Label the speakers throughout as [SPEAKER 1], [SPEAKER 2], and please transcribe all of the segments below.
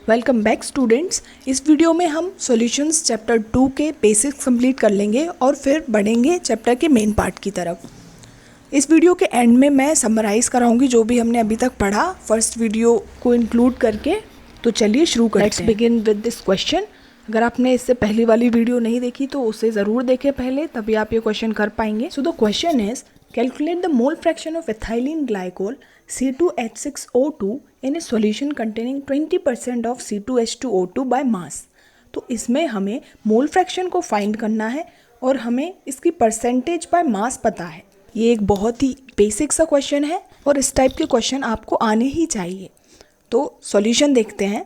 [SPEAKER 1] Welcome back students. इस video में हम सॉल्यूशंस चैप्टर 2 के बेसिक्स कंप्लीट कर लेंगे और फिर बढ़ेंगे चैप्टर के मेन पार्ट की तरफ। इस वीडियो के एंड में मैं समराइज़ कराऊंगी जो भी हमने अभी तक पढ़ा फर्स्ट वीडियो को इंक्लूड करके। तो चलिए शुरू करते हैं। Let's begin with this question. अगर आपने इससे पहली वाली वीडियो नहीं देखी तो उसे ज़रूर देखें पहले, तभी आप ये क्वेश्चन कर पाएंगे। So the question is calculate the mole fraction of ethylene glycol C2H6O2 in a solution containing 20% of C2H2O2 by mass। तो इसमें हमें मोल फ्रैक्शन को फाइंड करना है और हमें इसकी परसेंटेज बाय मास पता है। ये एक बहुत ही बेसिक सा क्वेश्चन है और इस टाइप के क्वेश्चन आपको आने ही चाहिए। तो सॉल्यूशन देखते हैं।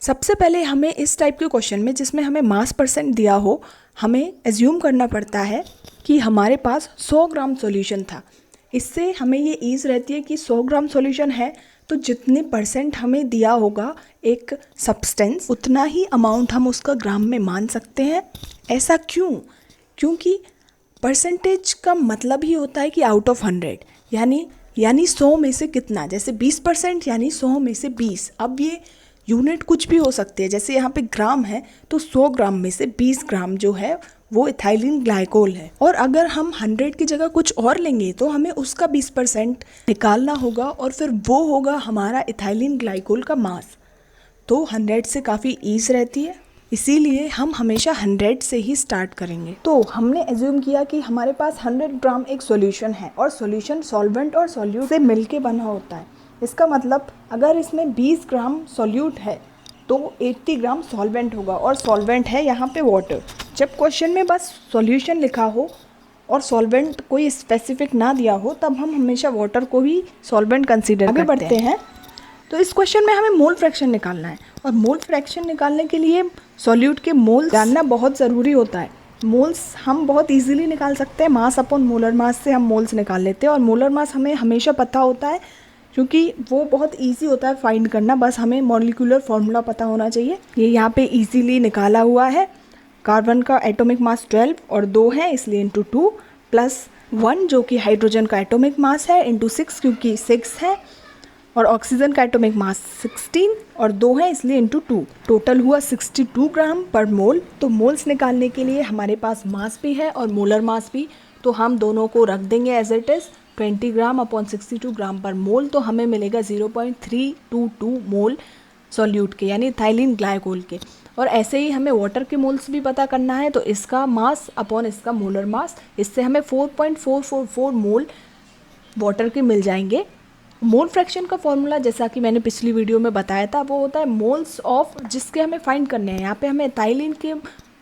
[SPEAKER 1] सबसे पहले हमें इस टाइप के क्वेश्चन में जिसमें हमें मास परसेंट दिया हो, हमें एज्यूम करना पड़ता है कि हमारे पास 100 ग्राम सॉल्यूशन था। इससे हमें ये ईज़ रहती है कि 100 ग्राम सॉल्यूशन है तो जितने परसेंट हमें दिया होगा एक सब्सटेंस, उतना ही अमाउंट हम उसका ग्राम में मान सकते हैं। ऐसा क्यों? क्योंकि परसेंटेज का मतलब ही होता है कि आउट ऑफ 100, यानी 100 में से कितना, जैसे 20% यानी 100 में से 20। अब ये यूनिट कुछ भी हो सकती है, जैसे यहाँ पे ग्राम है तो 100 ग्राम में से 20 ग्राम जो है वो इथाइलिन ग्लाइकोल है। और अगर हम 100 की जगह कुछ और लेंगे तो हमें उसका 20% निकालना होगा और फिर वो होगा हमारा इथाइलिन ग्लाइकोल का मास। तो 100 से काफ़ी ईज रहती है, इसीलिए हम हमेशा 100 से ही स्टार्ट करेंगे। तो हमने एज्यूम किया कि हमारे पास 100 ग्राम एक सॉल्यूशन है और सॉल्यूशन सॉल्वेंट और सॉल्यूट से मिलके बना होता है। इसका मतलब अगर इसमें 20 ग्राम सॉल्यूट है तो 80 ग्राम सॉल्वेंट होगा और सॉल्वेंट है यहाँ पे वाटर। जब क्वेश्चन में बस सॉल्यूशन लिखा हो और सॉल्वेंट कोई स्पेसिफिक ना दिया हो तब हम हमेशा वाटर को ही सॉल्वेंट कंसीडर करते हैं। आगे बढ़ते हैं। तो इस क्वेश्चन में हमें मोल फ्रैक्शन निकालना है और मोल फ्रैक्शन निकालने के लिए सॉल्यूट के मोल जानना बहुत ज़रूरी होता है। मोल्स हम बहुत इजीली निकाल सकते हैं, मास अपॉन मोलर मास से हम मोल्स निकाल लेते हैं और मोलर मास हमें हमेशा पता होता है क्योंकि वो बहुत इजी होता है फाइंड करना। बस हमें मॉलिक्यूलर फार्मूला पता होना चाहिए। ये यहाँ पे इजीली निकाला हुआ है। कार्बन का एटॉमिक मास 12 और 2 है इसलिए इंटू 2 प्लस 1 जो कि हाइड्रोजन का एटॉमिक मास है इंटू 6 क्योंकि 6 है, और ऑक्सीजन का एटॉमिक मास 16 और 2 है इसलिए इंटू 2। टोटल हुआ 62 ग्राम पर मोल। तो मोल्स निकालने के लिए हमारे पास मास भी है और मोलर मास भी, तो हम दोनों को रख देंगे as it is 20 gram upon 62 gram per mole. तो हमें मिलेगा 0.322 मोल सॉल्यूट के यानी इथाइलिन ग्लाइकोल के। और ऐसे ही हमें वाटर के मोल्स भी पता करना है, तो इसका मास अपॉन इसका मोलर मास, इससे हमें 4.444 मोल वाटर के मिल जाएंगे। मोल फ्रैक्शन का फॉर्मूला जैसा कि मैंने पिछली वीडियो में बताया था वो होता है मोल्स ऑफ, जिसके हमें फाइंड करने हैं। यहाँ पे हमें इथाइलिन के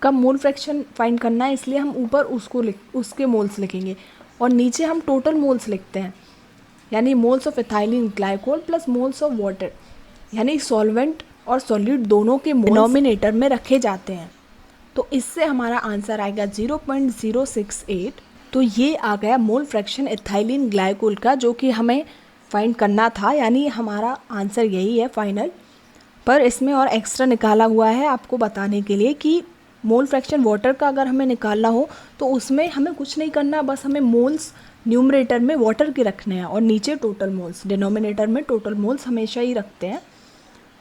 [SPEAKER 1] का मोल फ्रैक्शन फाइंड करना है, इसलिए हम ऊपर उसके मोल्स लिखेंगे और नीचे हम टोटल मोल्स लिखते हैं, यानी moles of ethylene glycol plus moles of water, यानी सॉल्वेंट और सॉल्यूट दोनों के डिनोमिनेटर में रखे जाते हैं। तो इससे हमारा आंसर आएगा 0.068। तो ये आ गया मोल फ्रैक्शन इथाइलिन ग्लाइकोल का, जो कि हमें फाइंड करना था, यानी हमारा आंसर यही है फाइनल। पर इसमें और एक्स्ट्रा निकाला हुआ है आपको बताने के लिए कि मोल फ्रैक्शन वाटर का अगर हमें निकालना हो तो उसमें हमें कुछ नहीं करना, बस हमें मोल्स न्यूमरेटर में वाटर के रखने हैं और नीचे टोटल मोल्स, डिनोमिनेटर में टोटल मोल्स हमेशा ही रखते हैं।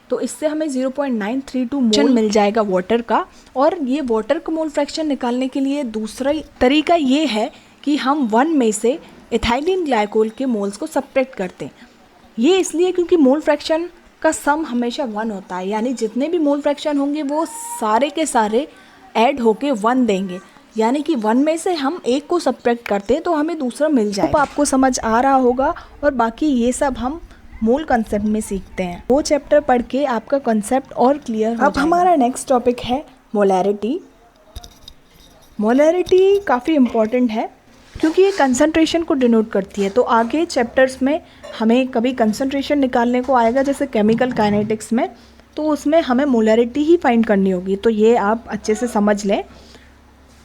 [SPEAKER 1] तो इससे हमें 0.932 मोल मिल जाएगा वाटर का। और ये वाटर का मोल फ्रैक्शन निकालने के लिए दूसरा तरीका ये है कि हम 1 में से इथाइलिन ग्लाइकोल के मोल्स को सब्ट्रैक्ट करते हैं। ये इसलिए क्योंकि मोल फ्रैक्शन का सम हमेशा 1 होता है, यानी जितने भी मोल फ्रैक्शन होंगे वो सारे के सारे ऐड होके 1 देंगे, यानी कि 1 में से हम एक को सब्ट्रैक्ट करते हैं तो हमें दूसरा मिल जाएगा। तो आपको समझ आ रहा होगा और बाकी ये सब हम मोल कंसेप्ट में सीखते हैं। वो चैप्टर पढ़ के आपका कंसेप्ट और क्लियर हो जाएगा। अब हमारा नेक्स्ट टॉपिक है मोलैरिटी। मोलैरिटी काफ़ी इम्पॉर्टेंट है क्योंकि ये कंसंट्रेशन को डिनोट करती है। तो आगे चैप्टर्स में हमें कभी कंसंट्रेशन निकालने को आएगा जैसे केमिकल काइनेटिक्स में, तो उसमें हमें मोलैरिटी ही फाइंड करनी होगी। तो ये आप अच्छे से समझ लें,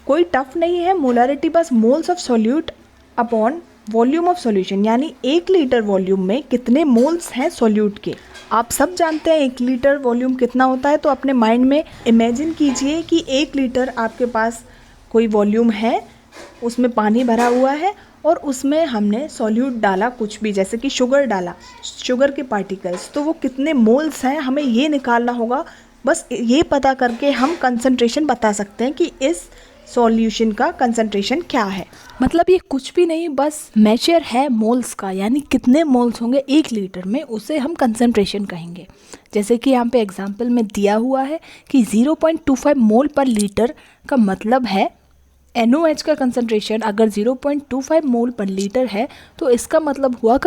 [SPEAKER 1] कोई टफ नहीं है। मोलैरिटी बस moles of solute upon volume of solution, यानी 1 लीटर वॉल्यूम में कितने मोल्स हैं सॉल्यूट के। आप सब जानते हैं 1 लीटर वॉल्यूम कितना होता है, तो अपने माइंड में इमेजिन कीजिए कि 1 लीटर आपके पास कोई वॉल्यूम है, उसमें पानी भरा हुआ है और उसमें हमने सॉल्यूट डाला कुछ भी, जैसे कि शुगर डाला, शुगर के पार्टिकल्स, तो वो कितने मोल्स हैं हमें ये निकालना होगा। बस ये पता करके हम कंसंट्रेशन बता सकते हैं कि इस सॉल्यूशन का कंसंट्रेशन क्या है। मतलब ये कुछ भी नहीं, बस मेजर है मोल्स का, यानी कितने मोल्स होंगे 1 लीटर में, उसे हम कंसंट्रेशन कहेंगे। जैसे कि यहाँ पे एग्जांपल में दिया हुआ है कि 0.25 मोल पर लीटर का मतलब है NaOH का कंसंट्रेशन अगर 0.25 मोल पर लीटर है तो इसका मतलब हुआ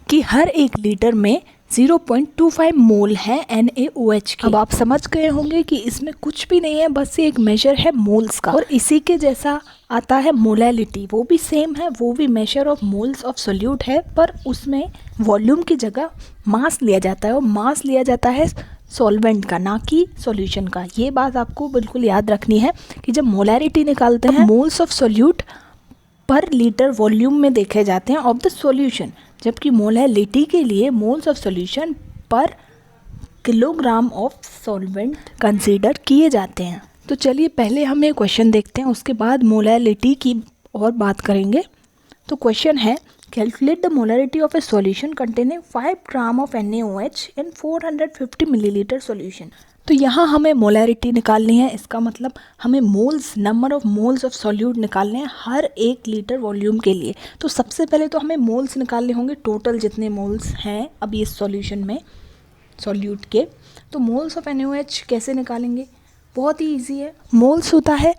[SPEAKER 1] कि हर 1 लीटर में 0.25 मोल है NaOH की। अब आप समझ गए होंगे कि इसमें कुछ भी नहीं है, बस ये एक मेजर है मोल्स का। और इसी के जैसा आता है मोलैलिटी, वो भी सेम है, वो भी measure of moles of solute है, पर उसमें वॉल्यूम की जगह मास लिया जाता है, और मास लिया जाता है सॉल्वेंट का, ना कि सॉल्यूशन का। ये बात आपको बिल्कुल याद रखनी है कि जब मोलैरिटी निकालते हैं मोल्स ऑफ सोल्यूट पर लीटर वॉल्यूम में देखे जाते हैं ऑफ द सॉल्यूशन, जबकि मोलैलिटी के लिए मोल्स ऑफ सॉल्यूशन पर किलोग्राम ऑफ सॉल्वेंट कंसीडर किए जाते हैं। तो चलिए पहले हम ये क्वेश्चन देखते हैं, उसके बाद मोलैलिटी की और बात करेंगे। तो क्वेश्चन है, calculate the molarity of A solution containing 5 gram of NaOH in 450 millilitre solution. तो यहाँ हमें मोलैरिटी निकालनी है, इसका मतलब हमें moles, number of moles of solute निकालने हैं हर 1 लीटर वॉल्यूम के लिए। तो सबसे पहले तो हमें मोल्स निकालने होंगे, टोटल जितने मोल्स हैं अभी इस सॉल्यूशन में सॉल्यूट के। तो मोल्स ऑफ NaOH कैसे निकालेंगे, बहुत ही ईजी है। मोल्स होता है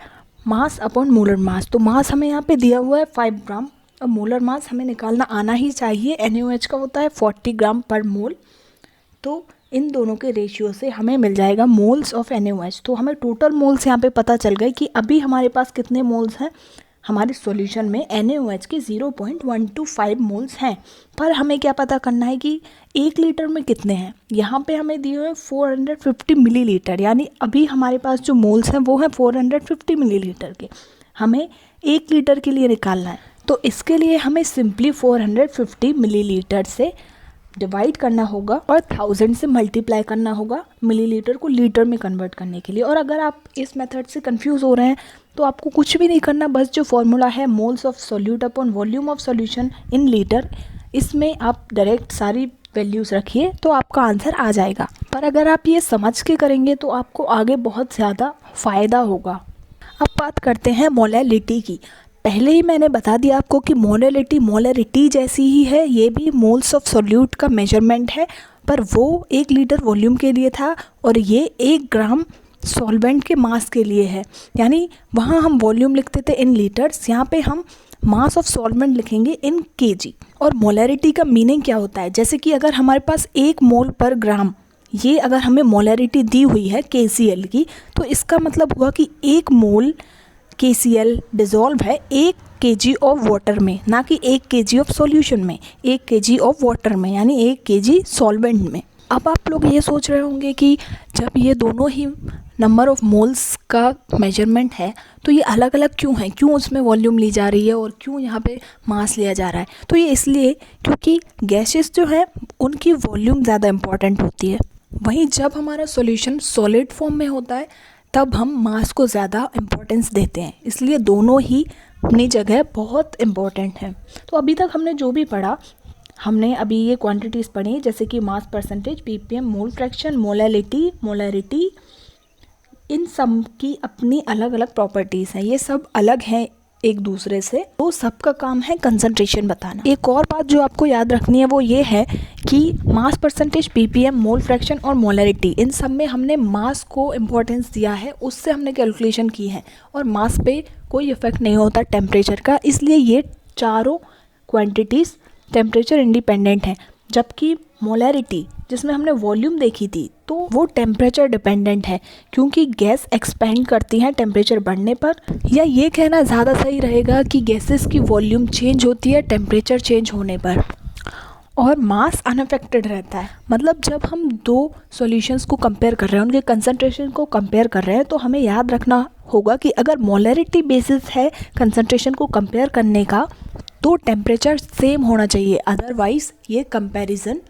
[SPEAKER 1] मास अपॉन मोलर मास, तो मास हमें यहाँ पे दिया हुआ है 5 ग्राम, और मोलर मास हमें निकालना आना ही चाहिए। NaOH का होता है 40 ग्राम पर मोल, तो इन दोनों के रेशियो से हमें मिल जाएगा मोल्स ऑफ NaOH। तो हमें टोटल मोल्स यहाँ पे पता चल गए कि अभी हमारे पास कितने मोल्स हैं हमारे सॉल्यूशन में, NaOH के 0.125 मोल्स हैं। पर हमें क्या पता करना है कि 1 लीटर में कितने हैं। यहाँ पे हमें दिए हुए हैं 450 मिलीलीटर, यानी अभी हमारे पास जो मोल्स हैं वो हैं 450 मिलीलीटर के, हमें 1 लीटर के लिए निकालना है। तो इसके लिए हमें सिंपली 450 मिलीलीटर से डिवाइड करना होगा और 1000 से मल्टीप्लाई करना होगा मिलीलीटर को लीटर में कन्वर्ट करने के लिए। और अगर आप इस मेथड से कंफ्यूज हो रहे हैं तो आपको कुछ भी नहीं करना, बस जो फॉर्मूला है moles of solute upon volume of solution in litre, इसमें आप डायरेक्ट सारी वैल्यूज़ रखिए तो आपका आंसर आ जाएगा। पर अगर आप ये समझ के करेंगे तो आपको आगे बहुत ज़्यादा फ़ायदा होगा। अब बात करते हैं मोलैलिटी की। पहले ही मैंने बता दिया आपको कि मोलैरिटी जैसी ही है, ये भी मोल्स ऑफ सोल्यूट का मेजरमेंट है, पर वो 1 लीटर वॉल्यूम के लिए था और ये 1 ग्राम सॉल्वेंट के मास के लिए है। यानी वहाँ हम वॉल्यूम लिखते थे इन लीटर्स, यहाँ पे हम मास ऑफ सॉल्वेंट लिखेंगे इन kg। और मोलैरिटी का मीनिंग क्या होता है, जैसे कि अगर हमारे पास 1 मोल पर ग्राम, ये अगर हमें मोलैरिटी दी हुई है KCl की, तो इसका मतलब हुआ कि 1 मोल KCl डिज़ोल्व है 1 kg ऑफ वाटर में, ना कि 1 kg ऑफ सॉल्यूशन में, 1 kg ऑफ वाटर में, यानी 1 kg सॉल्वेंट में। अब आप लोग ये सोच रहे होंगे कि जब ये दोनों ही नंबर ऑफ मोल्स का मेजरमेंट है तो ये अलग अलग क्यों हैं, क्यों उसमें वॉल्यूम ली जा रही है और क्यों यहाँ पे मास लिया जा रहा है। तो ये इसलिए क्योंकि गैसेस जो है उनकी वॉल्यूम ज़्यादा इम्पॉर्टेंट होती है, वहीं जब हमारा सॉल्यूशन सॉलिड फॉर्म में होता है तब हम मास को ज़्यादा इम्पोर्टेंस देते हैं। इसलिए दोनों ही अपनी जगह बहुत इम्पोर्टेंट हैं। तो अभी तक हमने जो भी पढ़ा, हमने अभी ये क्वांटिटीज़ पढ़ी, जैसे कि mass percentage, ppm, mole fraction, molarity, इन सब की अपनी अलग अलग प्रॉपर्टीज़ हैं, ये सब अलग हैं एक दूसरे से, तो सबका काम है कंसंट्रेशन बताना। एक और बात जो आपको याद रखनी है वो ये है कि mass percentage, ppm, mole fraction और मोलैरिटी, इन सब में हमने मास को इम्पोर्टेंस दिया है, उससे हमने कैलकुलेशन की है, और मास पे कोई इफेक्ट नहीं होता टेम्परेचर का, इसलिए ये चारों क्वांटिटीज़ टेम्परेचर इंडिपेंडेंट हैं। जबकि मोलैरिटी जिसमें हमने वॉल्यूम देखी थी तो वो टेम्परेचर डिपेंडेंट है, क्योंकि गैस एक्सपेंड करती हैं टेम्परेचर बढ़ने पर, या ये कहना ज़्यादा सही रहेगा कि गैसेस की वॉल्यूम चेंज होती है टेम्परेचर चेंज होने पर, और मास अनअफेक्टेड रहता है। मतलब जब हम 2 सॉल्यूशंस को कंपेयर कर रहे हैं, उनके कंसंट्रेशन को कंपेयर कर रहे हैं, तो हमें याद रखना होगा कि अगर मोलैरिटी बेसिस है कंसंट्रेशन को कंपेयर करने का तो टेम्परेचर सेम होना चाहिए, अदरवाइज़ ये कंपैरिजन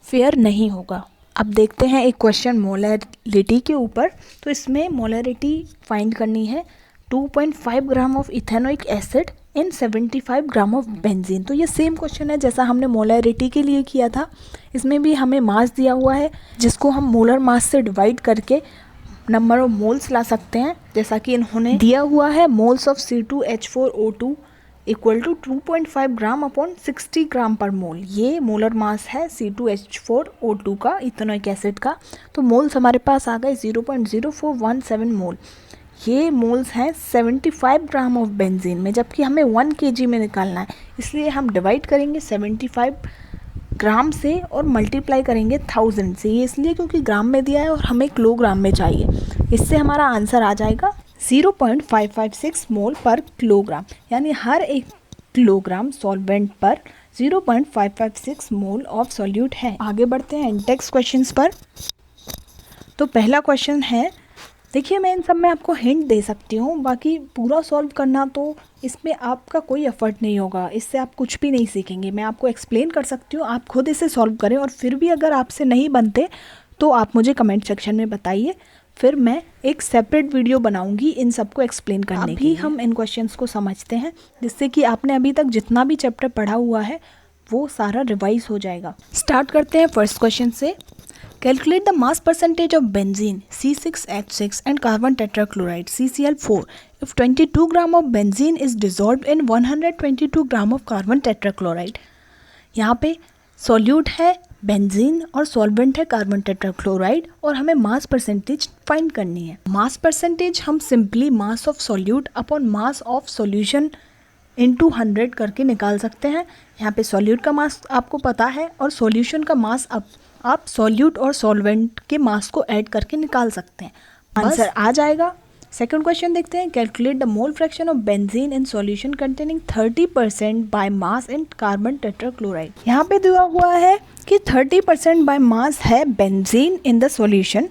[SPEAKER 1] फेयर नहीं होगा। अब देखते हैं एक क्वेश्चन मोलैरिटी के ऊपर। तो इसमें मोलैरिटी फाइंड करनी है 2.5 gram of ethanoic acid in 75 gram of benzene. तो ये सेम क्वेश्चन है जैसा हमने मोलरिटी के लिए किया था। इसमें भी हमें मास दिया हुआ है जिसको हम मोलर मास से डिवाइड करके नंबर ऑफ मोल्स ला सकते हैं। जैसा कि इन्होंने दिया हुआ है moles of C2H4O2 equal to 2.5 gram upon 60 gram per mole. ये मोलर मास है C2H4O2 का, इथेनॉइक एसिड का। तो मोल्स हमारे पास आ गए 0.0417 मोल। ये मोल्स हैं 75 ग्राम ऑफ बेंजीन में, जबकि हमें 1 kg में निकालना है, इसलिए हम डिवाइड करेंगे 75 ग्राम से और मल्टीप्लाई करेंगे 1000 से। ये इसलिए क्योंकि ग्राम में दिया है और हमें किलोग्राम में चाहिए। इससे हमारा आंसर आ जाएगा 0.556 मोल पर किलोग्राम, यानी हर एक किलोग्राम सॉल्वेंट पर 0.556 मोल ऑफ सॉल्यूट है। आगे बढ़ते हैं इंटेक्स क्वेश्चंस पर। तो पहला क्वेश्चन है, देखिए मैं इन सब में आपको हिंट दे सकती हूँ, बाकी पूरा सॉल्व करना तो इसमें आपका कोई एफर्ट नहीं होगा, इससे आप कुछ भी नहीं सीखेंगे। मैं आपको एक्सप्लेन कर सकती हूँ, आप खुद इसे सॉल्व करें, और फिर भी अगर आपसे नहीं बनते तो आप मुझे कमेंट सेक्शन में बताइए, फिर मैं एक सेपरेट वीडियो बनाऊंगी इन सबको एक्सप्लेन करने के लिए। हम इन क्वेश्चंस को समझते हैं जिससे कि आपने अभी तक जितना भी चैप्टर पढ़ा हुआ है वो सारा रिवाइज हो जाएगा। स्टार्ट करते हैं फर्स्ट क्वेश्चन से। Calculate the mass percentage of benzene C6H6 and carbon tetrachloride CCl4 if 22 gram of benzene is dissolved in 122 gram of carbon tetrachloride। यहाँ पे सॉल्यूट है बेंजीन और सॉल्वेंट है कार्बन टेट्राक्लोराइड, और हमें मास परसेंटेज फाइंड करनी है। मास परसेंटेज हम simply mass of solute upon mass of solution into 100 करके निकाल सकते हैं। यहाँ पे सॉल्यूट का मास आपको पता है और सॉल्यूशन का मास आप सॉल्यूट और सॉल्वेंट के मास को ऐड करके निकाल सकते हैं, आंसर आ जाएगा। सेकंड क्वेश्चन देखते हैं। Calculate the mole fraction of benzene in solution containing 30% by mass in carbon tetrachloride. यहाँ पे दिया हुआ है कि 30% बाय मास है बेंजीन इन द सॉल्यूशन।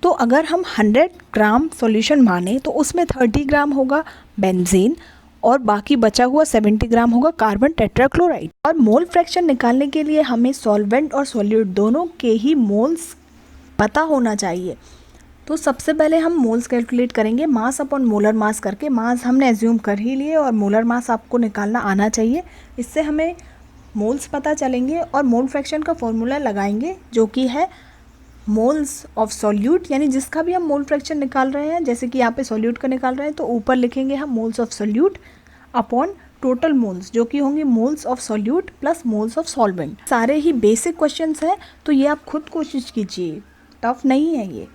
[SPEAKER 1] तो अगर हम 100 ग्राम सॉल्यूशन माने तो उसमें 30 ग्राम होगा बेंजीन और बाकी बचा हुआ 70 ग्राम होगा कार्बन टेट्राक्लोराइड। और मोल फ्रैक्शन निकालने के लिए हमें सॉल्वेंट और सॉल्यूट दोनों के ही मोल्स पता होना चाहिए। तो सबसे पहले हम मोल्स कैलकुलेट करेंगे मास अपॉन मोलर मास करके। मास हमने एज्यूम कर ही लिए और मोलर मास आपको निकालना आना चाहिए, इससे हमें मोल्स पता चलेंगे। और मोल फ्रैक्शन का फॉर्मूला लगाएंगे जो कि है मोल्स ऑफ सॉल्यूट, यानी जिसका भी हम मोल फ्रैक्शन निकाल रहे हैं, जैसे कि यहाँ पे सॉल्यूट का निकाल रहे हैं तो ऊपर लिखेंगे हम moles of solute upon total moles, जो कि होंगे moles of solute plus moles of solvent. सारे ही बेसिक क्वेश्चंस हैं तो ये आप खुद कोशिश कीजिए, टफ नहीं है ये।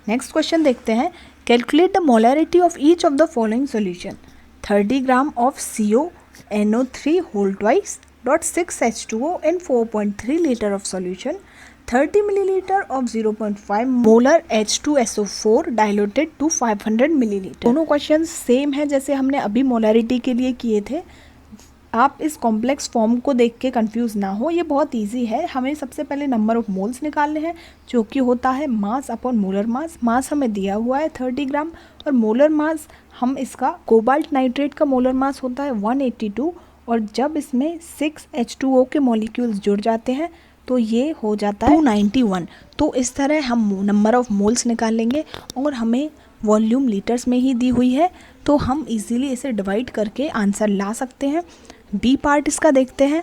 [SPEAKER 1] नेक्स्ट क्वेश्चन देखते हैं। Calculate the molarity of each of the following solution. 30 gram of CONO3 whole twice dot 6H2O in 4.3 litre of solution, 30 millilitre of 0.5 molar H2SO4 diluted to 500 millilitre. दोनों क्वेश्चन सेम है जैसे हमने अभी molarity के लिए किए थे। आप इस कॉम्प्लेक्स फॉर्म को देख के कंफ्यूज ना हो, ये बहुत इजी है। हमें सबसे पहले नंबर ऑफ मोल्स निकालने हैं जो कि होता है मास अपॉन मोलर मास। मास हमें दिया हुआ है 30 ग्राम और मोलर मास हम इसका कोबाल्ट नाइट्रेट का मोलर मास होता है 182, और जब इसमें 6H2O के मॉलिक्यूल्स जुड़ जाते हैं तो ये हो जाता है 291। तो इस तरह हम नंबर ऑफ मोल्स निकाल लेंगे और हमें वॉल्यूम लीटर्स में ही दी हुई है तो हम इजीली इसे डिवाइड करके आंसर ला सकते हैं। बी पार्ट इसका देखते हैं।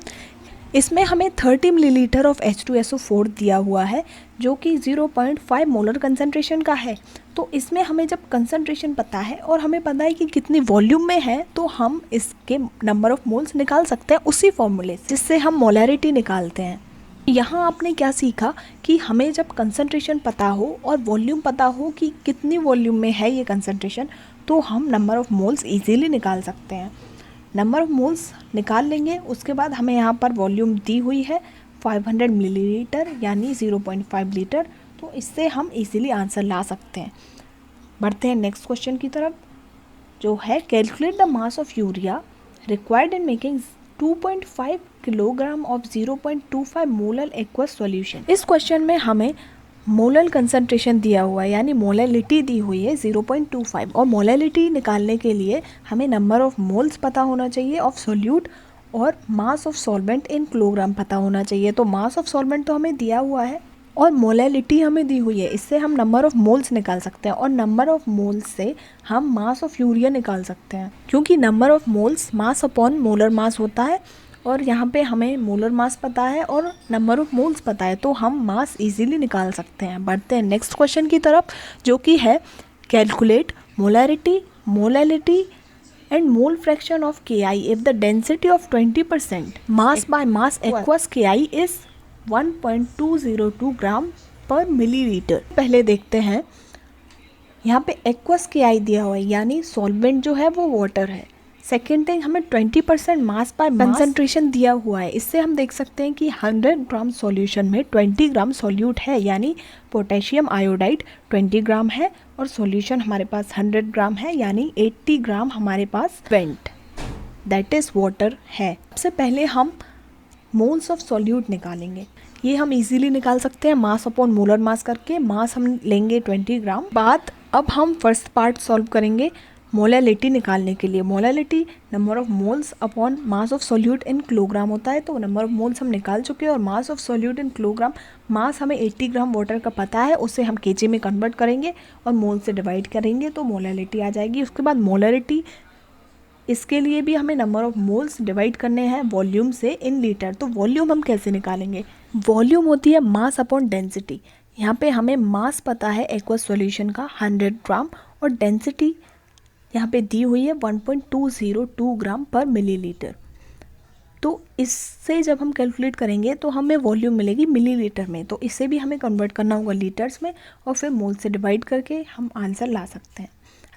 [SPEAKER 1] इसमें हमें 30 मिलीलीटर ऑफ H2SO4 दिया हुआ है जो कि 0.5 मोलर कंसंट्रेशन का है। तो इसमें हमें जब कंसंट्रेशन पता है और हमें पता है कि कितनी वॉल्यूम में है तो हम इसके नंबर ऑफ मोल्स निकाल सकते हैं उसी फॉर्मूले से जिससे हम मोलरिटी निकालते हैं। यहाँ आपने क्या सीखा कि हमें जब कंसंट्रेशन पता हो और वॉल्यूम पता हो कि कितनी वॉल्यूम में है ये कंसंट्रेशन तो हम नंबर ऑफ मोल्स इजीली निकाल सकते हैं। नंबर ऑफ मोल्स निकाल लेंगे, उसके बाद हमें यहाँ पर वॉल्यूम दी हुई है 500 मिलीलीटर यानी 0.5 लीटर, तो इससे हम इजीली आंसर ला सकते हैं। बढ़ते हैं नेक्स्ट क्वेश्चन की तरफ जो है calculate the mass of urea required in making 2.5 kilogram of 0.25 molar aqueous solution. इस क्वेश्चन में हमें मोलर कंसंट्रेशन दिया हुआ है यानी मोलरिटी दी हुई है 0.25, और मोलरिटी निकालने के लिए हमें नंबर ऑफ मोल्स पता होना चाहिए ऑफ सॉल्यूट और mass of solvent in kilogram पता होना चाहिए। तो मास ऑफ सॉल्वेंट तो हमें दिया हुआ है और मोलैलिटी हमें दी हुई है, इससे हम नंबर ऑफ़ मोल्स निकाल सकते हैं और नंबर ऑफ़ मोल्स से हम मास ऑफ़ यूरिया निकाल सकते हैं, क्योंकि number of moles mass upon molar mass होता है और यहाँ पे हमें मोलर मास पता है और नंबर ऑफ़ मोल्स पता है, तो हम मास इजीली निकाल सकते हैं। बढ़ते हैं नेक्स्ट क्वेश्चन की तरफ, जो कि है calculate molarity, molality and mole fraction of Ki if the density of 20% mass by mass aqueous Ki is 1.202 ग्राम पर मिलीलीटर। पहले देखते हैं, यहाँ पे एक्वस Ki दिया हुआ है, यानी सॉल्वेंट जो है वो वाटर है। सेकेंड थिंग, हमें 20% मास बाय कंसंट्रेशन दिया हुआ है, इससे हम देख सकते हैं कि 100 ग्राम सॉल्यूशन में 20 ग्राम सॉल्यूट है, यानी पोटेशियम आयोडाइड 20 ग्राम है और सॉल्यूशन हमारे पास 100 ग्राम है, यानी 80 ग्राम हमारे पास वेंट दैट इज़ वाटर है। सबसे पहले हम मोल्स ऑफ सॉल्यूट निकालेंगे, ये हम इजीली निकाल सकते हैं मास अपॉन मोलर मास करके। मास हम लेंगे 20 ग्राम। बाद अब हम फर्स्ट पार्ट सॉल्व करेंगे मोलैलिटी निकालने के लिए। Molality number of moles upon mass of solute in kilogram होता है, तो नंबर ऑफ मोल्स हम निकाल चुके हैं और mass of solute in kilogram, mass हमें 80 ग्राम वाटर का पता है, उसे हम केजी में कन्वर्ट करेंगे और मोल से डिवाइड करेंगे तो मोलैलिटी आ जाएगी। उसके बाद मोलैरिटी, इसके लिए भी हमें नंबर ऑफ मोल्स डिवाइड करने हैं वॉल्यूम से इन लीटर। तो वॉल्यूम हम कैसे निकालेंगे? वॉल्यूम होती है मास अपॉन डेंसिटी। यहाँ पे हमें मास पता है एक्वस सॉल्यूशन का 100 ग्राम और डेंसिटी यहाँ पे दी हुई है 1.202 ग्राम पर मिलीलीटर। तो इससे जब हम कैलकुलेट करेंगे तो हमें वॉल्यूम मिलेगी मिलीलीटर में, तो इसे भी हमें कन्वर्ट करना होगा लीटर्स में और फिर मोल से डिवाइड करके हम आंसर ला सकते हैं।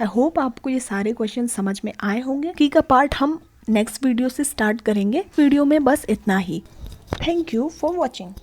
[SPEAKER 1] आई होप आपको ये सारे क्वेश्चन समझ में आए होंगे। की का पार्ट हम नेक्स्ट वीडियो से स्टार्ट करेंगे। वीडियो में बस इतना ही। Thank you for watching.